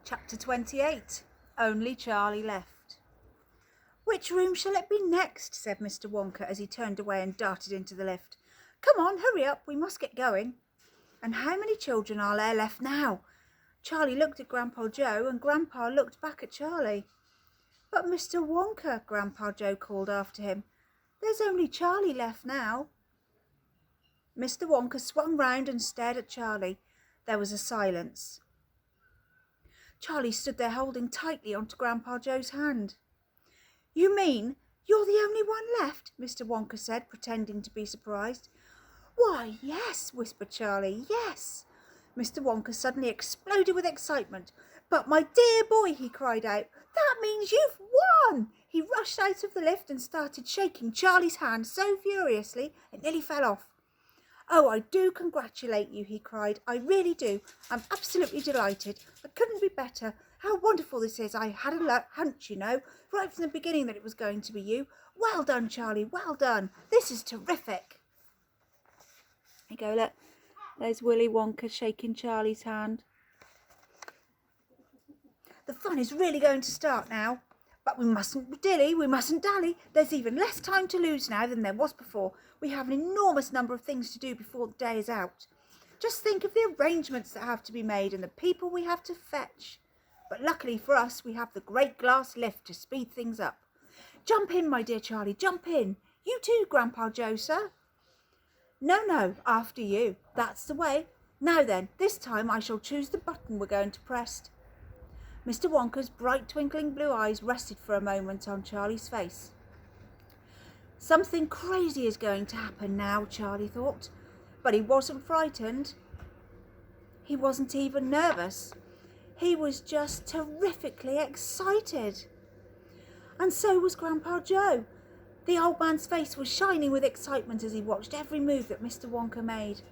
Chapter 28. Only Charlie Left. "Which room shall it be next?" said Mr. Wonka as he turned away and darted into the lift. "Come on, hurry up, we must get going." "And how many children are there left now?" Charlie looked at Grandpa Joe and Grandpa looked back at Charlie. "But Mr. Wonka," Grandpa Joe called after him, "there's only Charlie left now." Mr. Wonka swung round and stared at Charlie. There was a silence. Charlie stood there holding tightly onto Grandpa Joe's hand. "You mean you're the only one left?" Mr. Wonka said, pretending to be surprised. "Why, yes," whispered Charlie, "yes." Mr. Wonka suddenly exploded with excitement. "But my dear boy," he cried out, "that means you've won!" He rushed out of the lift and started shaking Charlie's hand so furiously it nearly fell off. "Oh, I do congratulate you," he cried. "I really do. I'm absolutely delighted. I couldn't be better. How wonderful this is. I had a hunch, right from the beginning that it was going to be you. Well done, Charlie. Well done. This is terrific." There you go, look. There's Willy Wonka shaking Charlie's hand. "The fun is really going to start now. But we mustn't dally. There's even less time to lose now than there was before. We have an enormous number of things to do before the day is out. Just think of the arrangements that have to be made and the people we have to fetch. But luckily for us, we have the great glass lift to speed things up. Jump in, my dear Charlie, jump in. You too, Grandpa Joe, sir." No, after you. That's the way. Now then, this time I shall choose the button we're going to press." Mr. Wonka's bright twinkling blue eyes rested for a moment on Charlie's face. Something crazy is going to happen now, Charlie thought. But he wasn't frightened. He wasn't even nervous. He was just terrifically excited. And so was Grandpa Joe. The old man's face was shining with excitement as he watched every move that Mr. Wonka made.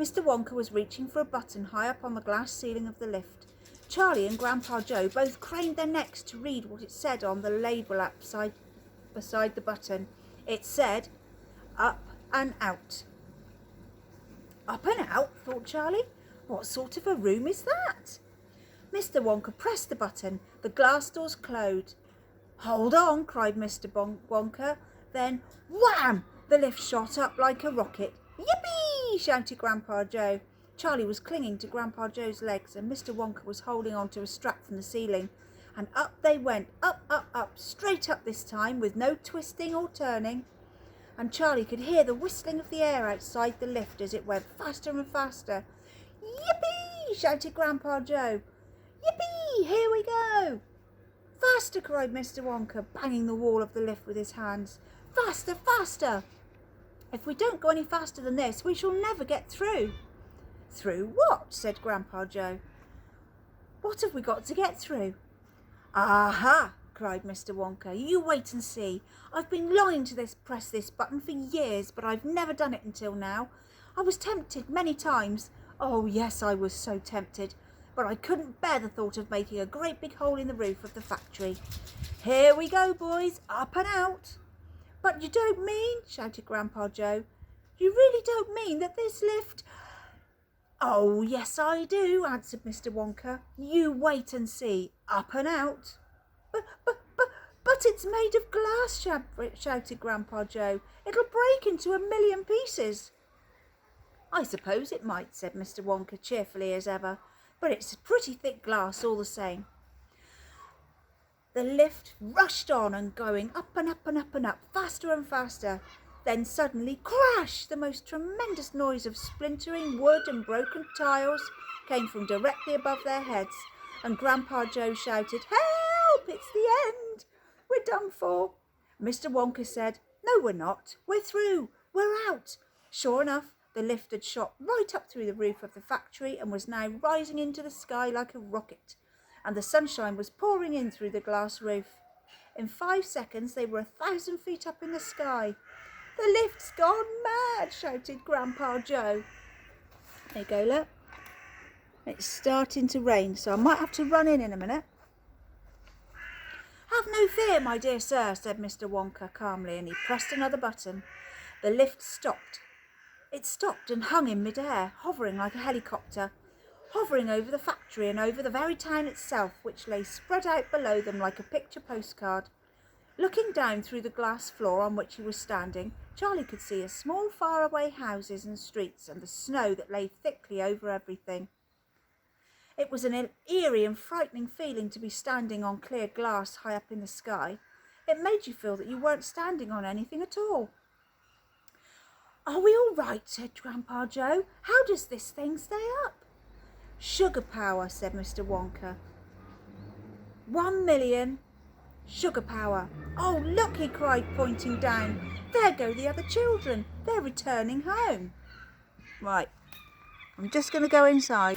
Mr. Wonka was reaching for a button high up on the glass ceiling of the lift. Charlie and Grandpa Joe both craned their necks to read what it said on the label beside the button. It said, "Up and Out." "Up and out," thought Charlie. "What sort of a room is that?" Mr. Wonka pressed the button. The glass doors closed. "Hold on," cried Mr. Wonka. Then, wham! The lift shot up like a rocket. "Yippee!" shouted Grandpa Joe. Charlie was clinging to Grandpa Joe's legs and Mr. Wonka was holding on to a strap from the ceiling. And up they went, up, straight up this time, with no twisting or turning. And Charlie could hear the whistling of the air outside the lift as it went faster and faster. "Yippee!" shouted Grandpa Joe. "Yippee! Here we go!" "Faster!" cried Mr. Wonka, banging the wall of the lift with his hands. "Faster, faster! If we don't go any faster than this, we shall never get through." "Through what?" said Grandpa Joe. "What have we got to get through?" "Aha!" cried Mr. Wonka. "You wait and see. I've been longing to press this button for years, but I've never done it until now. I was tempted many times. Oh, yes, I was so tempted. But I couldn't bear the thought of making a great big hole in the roof of the factory. Here we go, boys, up and out." "But you don't mean," shouted Grandpa Joe, "you really don't mean that this lift—" "Oh, yes, I do," answered Mr. Wonka. "You wait and see. Up and out." But it's made of glass," shouted Grandpa Joe. "It'll break into a million pieces." "I suppose it might," said Mr. Wonka, cheerfully as ever. "But it's pretty thick glass all the same." The lift rushed on and going up and up and up and up, faster and faster. Then suddenly, crash! The most tremendous noise of splintering wood and broken tiles came from directly above their heads, and Grandpa Joe shouted, "Help! It's the end! We're done for." Mr. Wonka said, "No, we're not. We're through. We're out." Sure enough, the lift had shot right up through the roof of the factory and was now rising into the sky like a rocket, and the sunshine was pouring in through the glass roof. In 5 seconds they were 1,000 feet up in the sky. "The lift's gone mad!" shouted Grandpa Joe. There you go, look. It's starting to rain, so I might have to run in a minute. "Have no fear, my dear sir," said Mr. Wonka calmly, and he pressed another button. The lift stopped. It stopped and hung in mid-air, hovering like a helicopter. hovering over the factory and over the very town itself, which lay spread out below them like a picture postcard. Looking down through the glass floor on which he was standing, Charlie could see small faraway houses and streets and the snow that lay thickly over everything. It was an eerie and frightening feeling to be standing on clear glass high up in the sky. It made you feel that you weren't standing on anything at all. "Are we all right?" said Grandpa Joe. "How does this thing stay up?" "Sugar power," said Mr. Wonka. 1,000,000 sugar power. "Oh, look," he cried, pointing down. "There go the other children. They're returning home." Right, I'm just going to go inside.